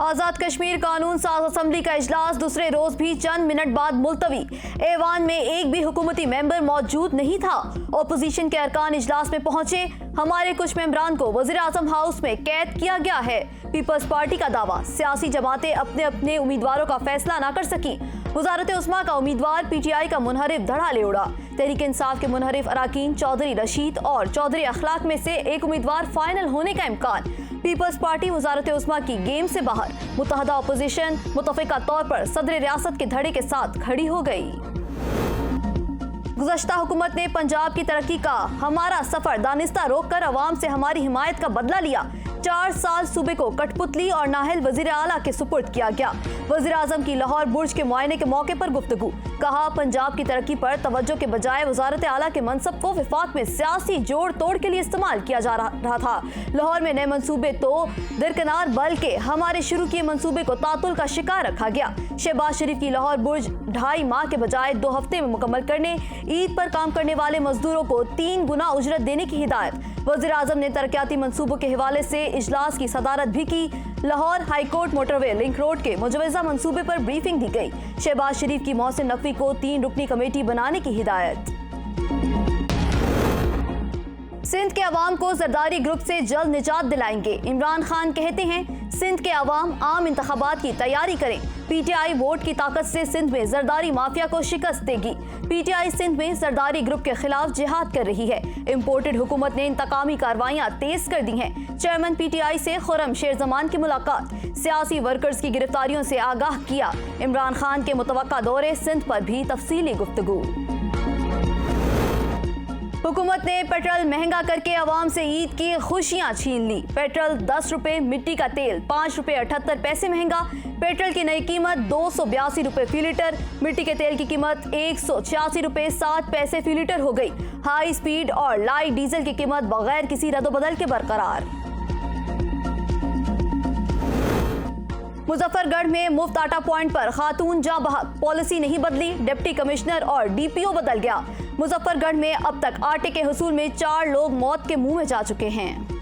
आजाद कश्मीर कानून साज असेंबली का इजलास दूसरे रोज भी चंद मिनट बाद मुलतवी। ऐवान में एक भी हुकूमती मेंबर मौजूद नहीं था। ओपोजिशन के अरकान इजलास में पहुंचे। हमारे कुछ मेंबरान को वजीर आजम हाउस में कैद किया गया है। पीपल्स पार्टी का दावा, सियासी जमातें अपने अपने उम्मीदवारों का फैसला न कर सकी। वजारत उस्मा का उम्मीदवार पीटीआई का मुनहरिफ धड़ा ले उड़ा। तहरीक इंसाफ के मुनहरिफ अराकीन चौधरी रशीद और चौधरी अखलाक में से एक उम्मीदवार फाइनल होने का इम्कान। पीपल्स पार्टी वजारत उस्मा की गेम से बाहर। मुत्तहदा अपोजिशन मुतफिका तौर पर सदर रियासत के धड़े के साथ खड़ी हो गई। गुज़श्ता हुकूमत ने पंजाब की तरक्की का हमारा सफर दानिस्ता रोककर अवाम से हमारी हिमायत का बदला लिया। 4 साल सूबे को कठपुतली और नाहल वजीर आला के सुपुर्द किया गया। वजीर आजम की लाहौर बुर्ज के मुआयने के मौके पर गुफ्तगू। कहा, पंजाब की तरक्की पर तवज्जो के बजाय वजारत आला के मनसब को विफाक में सियासी जोड़ तोड़ के लिए इस्तेमाल किया जा रहा था। लाहौर में नए मनसूबे तो दरकिनार, बल्कि हमारे शुरू किए मनसूबे को तातुल का शिकार रखा गया। शहबाज शरीफ की लाहौर बुर्ज 2.5 माह के बजाय 2 हफ्ते में मुकम्मल करने, ईद पर काम करने वाले मजदूरों को 3 गुना उजरत देने की हिदायत। वज़ीर आज़म ने तरक्याती मंसूबों के हवाले से इजलास की सदारत भी की। Lahore high court motorway link road के मुजवजा मंसूबे पर ब्रीफिंग दी गई। शहबाज शरीफ की मोहसिन नकवी को 3 रुकनी कमेटी बनाने की हिदायत। सिंध के अवाम को जरदारी ग्रुप से जल्द निजात दिलाएंगे। इमरान खान कहते हैं, सिंध के अवाम आम इंतखाबात की तैयारी करें। पीटीआई वोट की ताकत से सिंध में जरदारी माफिया को शिकस्त देगी। पीटीआई सिंध में जरदारी ग्रुप के खिलाफ जिहाद कर रही है। इम्पोर्टेड हुकूमत ने इंतकामी कार्रवाइयां तेज कर दी हैं। चेयरमैन पीटीआई से खुर्रम शेर जमान की मुलाकात। सियासी वर्कर्स की गिरफ्तारियों से आगाह किया। इमरान खान के मुतवक्का दौरे सिंध पर भी तफसीली गुफ्तगू। हुकूमत ने पेट्रोल महंगा करके अवाम से ईद की खुशियां छीन ली। पेट्रोल 10 रुपए, मिट्टी का तेल 5 रुपए 78 पैसे महंगा। पेट्रोल की नई कीमत 282 रुपए फी लीटर। मिट्टी के तेल की कीमत 186 रुपए 7 पैसे फी लीटर हो गई। हाई स्पीड और लाइट डीजल की कीमत बगैर किसी रद्दोबदल के बरकरार। मुजफ्फरगढ़ में मुफ्त आटा पॉइंट पर खातून जाँ बहक। पॉलिसी नहीं बदली, डिप्टी कमिश्नर और डीपीओ बदल गया। मुजफ्फरगढ़ में अब तक आटे के हुसूल में 4 लोग मौत के मुंह में जा चुके हैं।